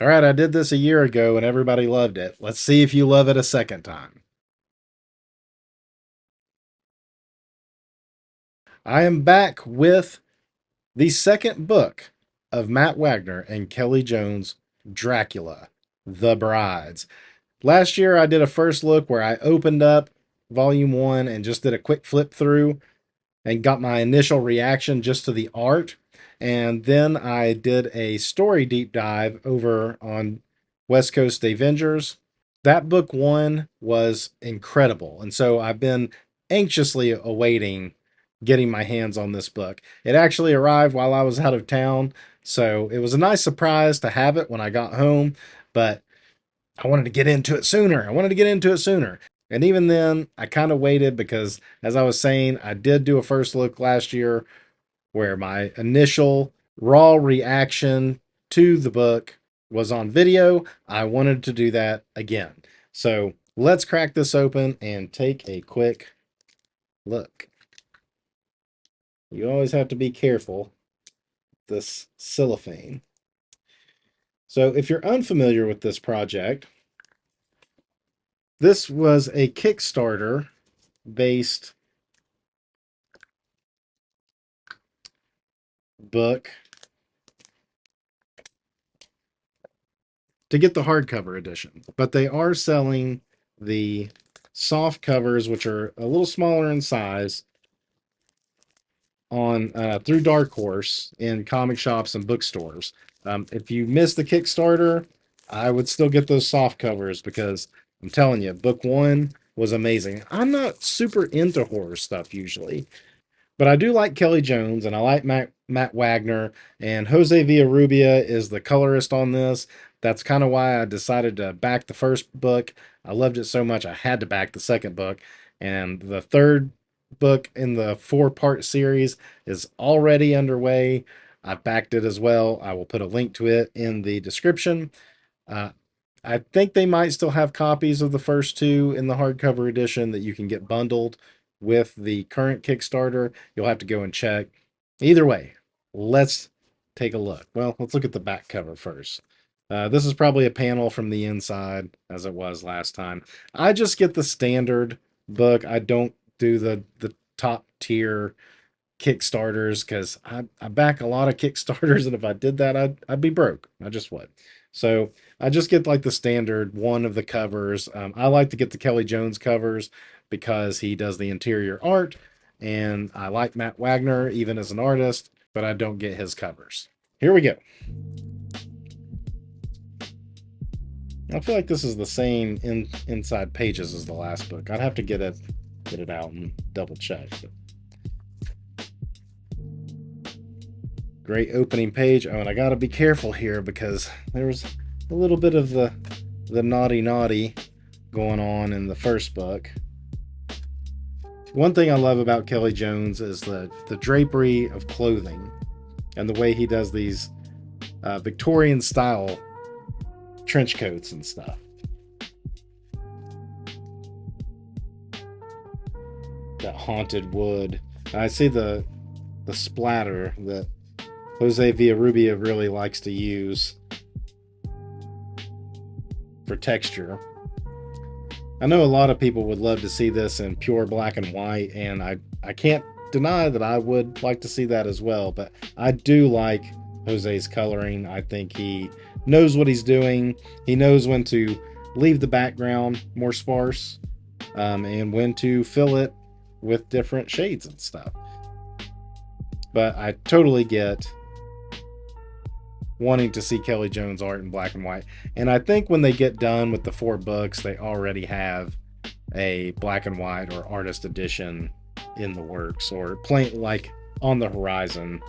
All right, I did this a year ago and everybody loved it. Let's see if you love it a second time. I am back with the second book of Matt Wagner and Kelley Jones, Dracula, The Brides. Last year, I did a first look where I opened up volume one and just did a quick flip through and got my initial reaction just to the art. And then I did a story deep dive over on West Coast Avengers. That book one was incredible. And so I've been anxiously awaiting getting my hands on this book. It actually arrived while I was out of town. So it was a nice surprise to have it when I got home, but I wanted to get into it sooner. I wanted to get into it sooner. And even then, I kind of waited because, as I was saying, I did do a first look last year where my initial raw reaction to the book was on video. I wanted to do that again. So let's crack this open and take a quick look. You always have to be careful with this cellophane. So if you're unfamiliar with this project, this was a Kickstarter based book to get the hardcover edition, but they are selling the soft covers, which are a little smaller in size, on through Dark Horse in comic shops and bookstores. If you missed the Kickstarter, I would still get those soft covers because I'm telling you, book one was amazing. I'm not super into horror stuff usually, but I do like Kelley Jones and I like Matt Wagner, and José Villarrubia is the colorist on this. That's kind of why I decided to back the first book. I loved it so much I had to back the second book. And the third book in the four-part series is already underway. I backed it as well. I will put a link to it in the description. Uh, I think they might still have copies of the first two in the hardcover edition that you can get bundled with the current Kickstarter. You'll have to go and check. Either way, let's take a look. Well, let's look at the back cover first. This is probably a panel from the inside, as it was last time. I just get the standard book. I don't do the top tier Kickstarters because I back a lot of Kickstarters, and if I did that, I'd be broke. I just would. So I just get like the standard one of the covers. I like to get the Kelley Jones covers because he does the interior art, and I like Matt Wagner even as an artist, but I don't get his covers. Here we go. I feel like this is the same inside pages as the last book. I'd have to get it out and double check. But great opening page. Oh, and I got to be careful here because there's a little bit of the naughty going on in the first book. One thing I love about Kelley Jones is the drapery of clothing and the way he does these Victorian style trench coats and stuff. That haunted wood. I see the splatter that José Villarrubia really likes to use for texture. I know a lot of people would love to see this in pure black and white, and I can't deny that I would like to see that as well, but I do like José's coloring. I think he knows what he's doing. He knows when to leave the background more sparse and when to fill it with different shades and stuff. But I totally get wanting to see Kelley Jones art in black and white. And I think when they get done with the 4 books, they already have a black and white or artist edition in the works or like on the horizon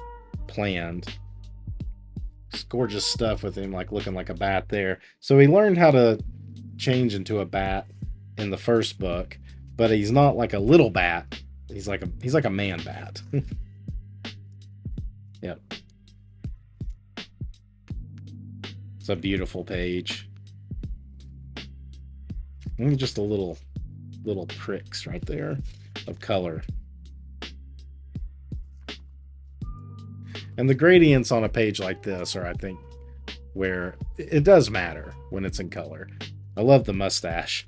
planned. It's gorgeous stuff with him like looking like a bat there. So he learned how to change into a bat in the first book, but he's not like a little bat. He's like a man bat. Yep. It's a beautiful page. And just a little pricks right there of color. And the gradients on a page like this are, I think, where it does matter when it's in color. I love the mustache.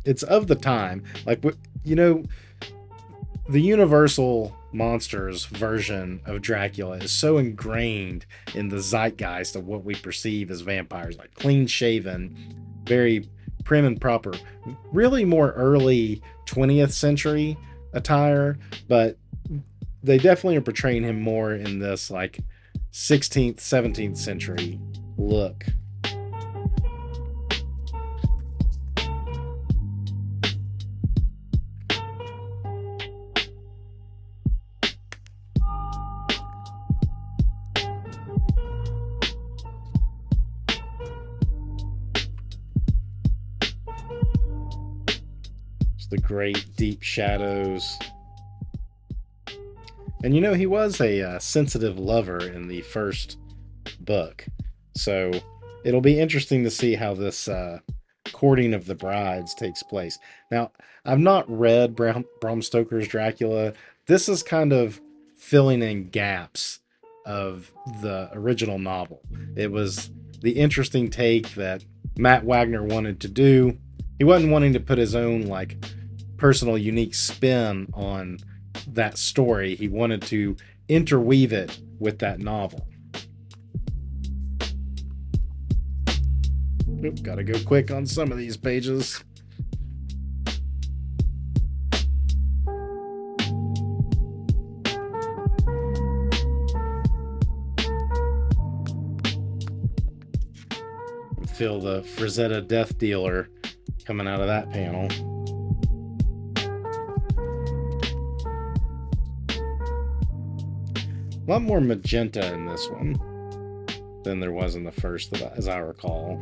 It's of the time. Like, you know, the Universal Monsters version of Dracula is so ingrained in the zeitgeist of what we perceive as vampires, like clean shaven, very prim and proper, really more early 20th century attire, but they definitely are portraying him more in this like 16th, 17th century look. The great deep shadows. And you know, he was a sensitive lover in the first book, so it'll be interesting to see how this courting of the brides takes place. Now, I've not read Bram Stoker's Dracula. This is kind of filling in gaps of the original novel. It was the interesting take that Matt Wagner wanted to do. He wasn't wanting to put his own like personal unique spin on that story. He wanted to interweave it with that novel. Oop, gotta go quick on some of these pages. Feel the Frazetta Death Dealer coming out of that panel. A lot more magenta in this one than there was in the first, as I recall.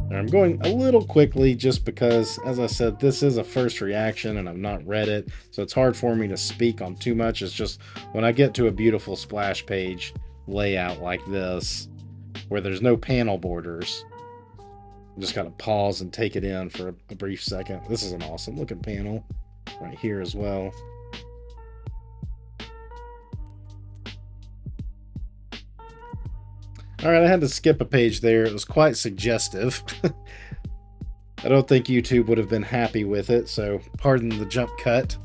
And I'm going a little quickly just because, as I said, this is a first reaction and I've not read it, so it's hard for me to speak on too much. It's just when I get to a beautiful splash page layout like this, where there's no panel borders, I'm just gotta pause and take it in for a brief second. This is an awesome looking panel right here as well. All right, I had to skip a page there. It was quite suggestive. I don't think YouTube would have been happy with it, so pardon the jump cut.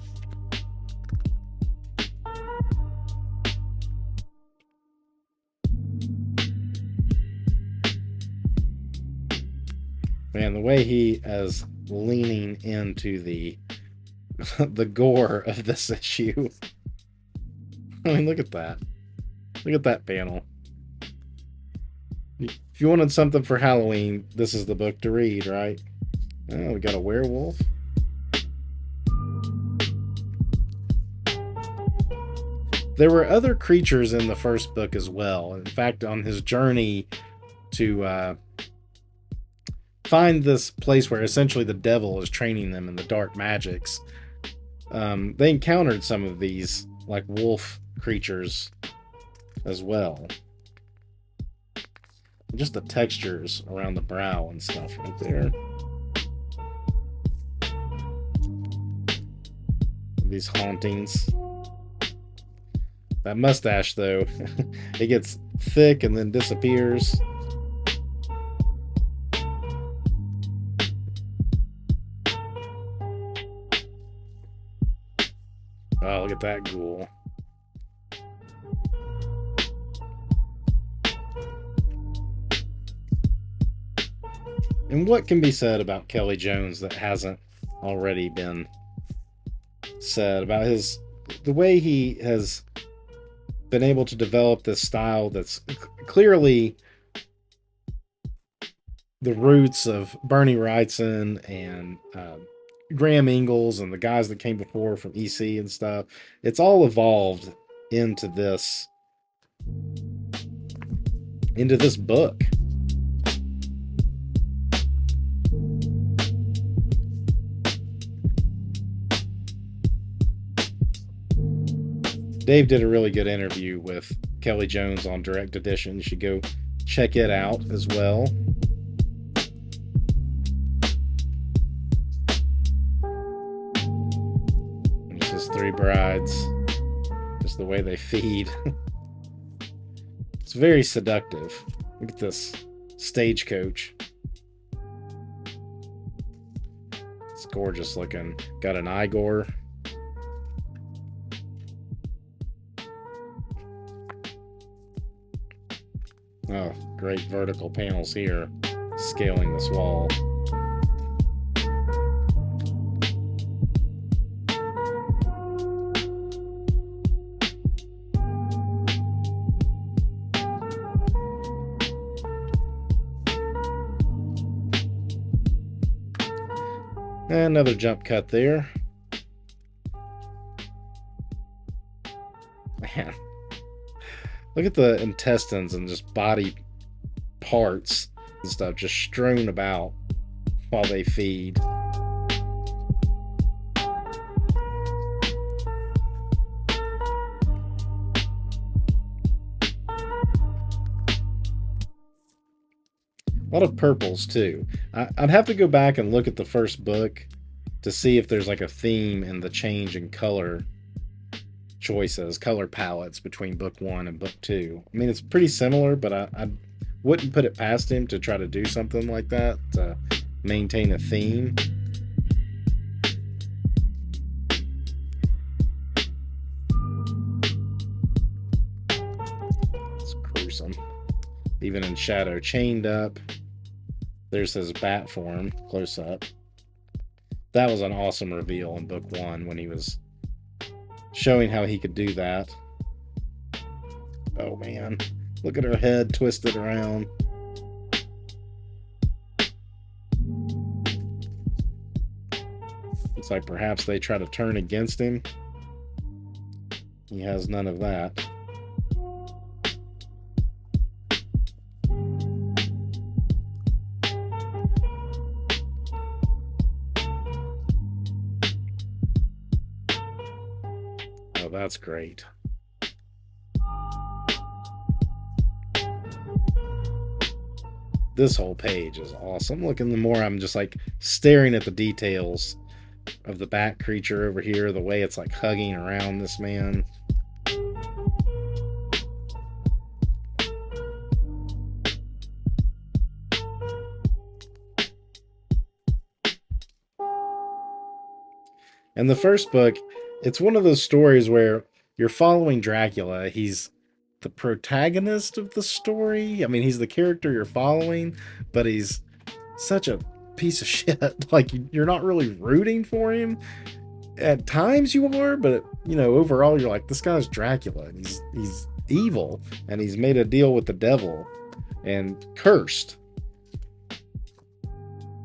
Man, the way he is leaning into the the gore of this issue. I mean, look at that. Look at that panel. If you wanted something for Halloween, this is the book to read, right? Oh, we got a werewolf. There were other creatures in the first book as well. In fact, on his journey to find this place where essentially the devil is training them in the dark magics, they encountered some of these like wolf creatures as well. Just the textures around the brow and stuff right there. These hauntings. That mustache, though, it gets thick and then disappears. Oh, look at that ghoul. And what can be said about Kelley Jones that hasn't already been said about the way he has been able to develop this style that's clearly the roots of Bernie Wrightson and Graham Ingalls and the guys that came before from EC and stuff. It's all evolved into this book. Dave did a really good interview with Kelley Jones on Direct Edition. You should go check it out as well. Just three brides. Just the way they feed. It's very seductive. Look at this stagecoach. It's gorgeous looking. Got an Igor. Oh, great vertical panels here, scaling this wall. Another jump cut there. Man, look at the intestines and just body parts and stuff just strewn about while they feed. A lot of purples too. I'd have to go back and look at the first book to see if there's like a theme in the change in color choices, color palettes between book 1 and book 2. I mean, it's pretty similar, but I wouldn't put it past him to try to do something like that to maintain a theme. It's gruesome. Even in shadow, chained up. There's his bat form, close up. That was an awesome reveal in book 1 when he was showing how he could do that. Oh man, look at her head twisted around. It's like perhaps they try to turn against him. He has none of that. Oh, that's great. This whole page is awesome. Looking, the more I'm just like staring at the details of the bat creature over here, the way it's like hugging around this man. And the first book, it's one of those stories where you're following Dracula. He's the protagonist of the story. I mean, he's the character you're following, but he's such a piece of shit. Like, you're not really rooting for him. At times you are, but you know, overall you're like, this guy's Dracula, and he's evil, and he's made a deal with the devil and cursed.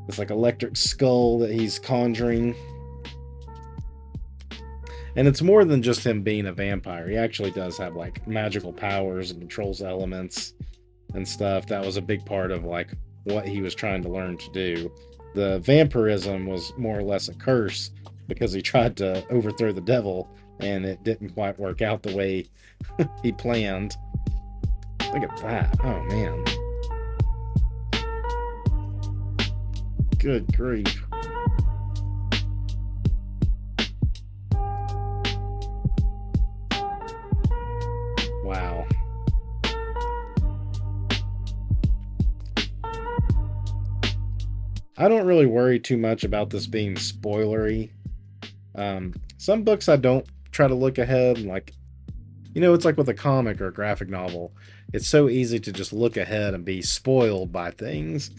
It's like electric skull that he's conjuring. And it's more than just him being a vampire. He actually does have like magical powers and controls elements and stuff. That was a big part of like what he was trying to learn to do. The vampirism was more or less a curse because he tried to overthrow the devil and it didn't quite work out the way he planned. Look at that. Oh man. Good grief. Wow. I don't really worry too much about this being spoilery. Some books I don't try to look ahead, like, you know, it's like with a comic or a graphic novel. It's so easy to just look ahead and be spoiled by things.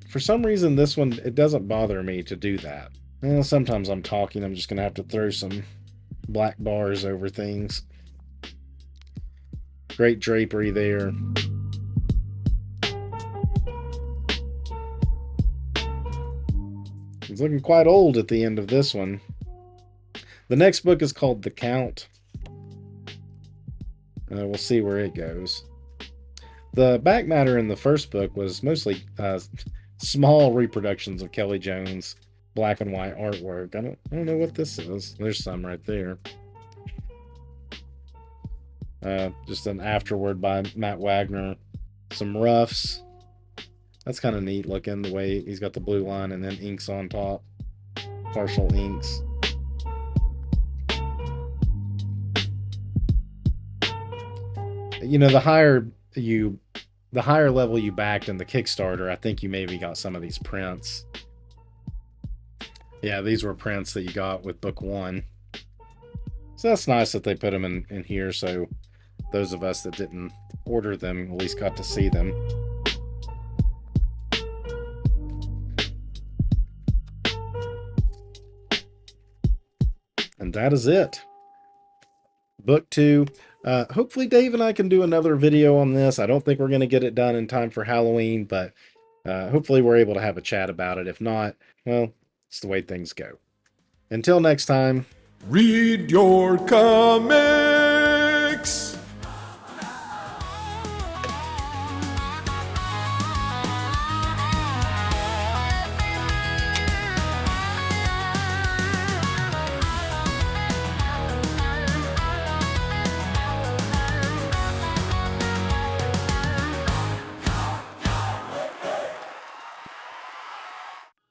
For some reason, this one, it doesn't bother me to do that. Well, sometimes I'm talking, I'm just going to have to throw some black bars over things. Great drapery there. He's looking quite old at the end of this one. The next book is called The Count. We'll see where it goes. The back matter in the first book was mostly small reproductions of Kelley Jones' black and white artwork. I don't know what this is. There's some right there. Just an afterword by Matt Wagner. Some roughs. That's kind of neat looking, the way he's got the blue line and then inks on top. Partial inks. you know, the higher level you backed in the Kickstarter, I think you maybe got some of these prints. Yeah, these were prints that you got with book one. So that's nice that they put them in here, so those of us that didn't order them at least got to see them. And that is it. Book two. Hopefully Dave and I can do another video on this. I don't think we're going to get it done in time for Halloween, but hopefully we're able to have a chat about it. If not, well, it's the way things go. Until next time. Read your comments.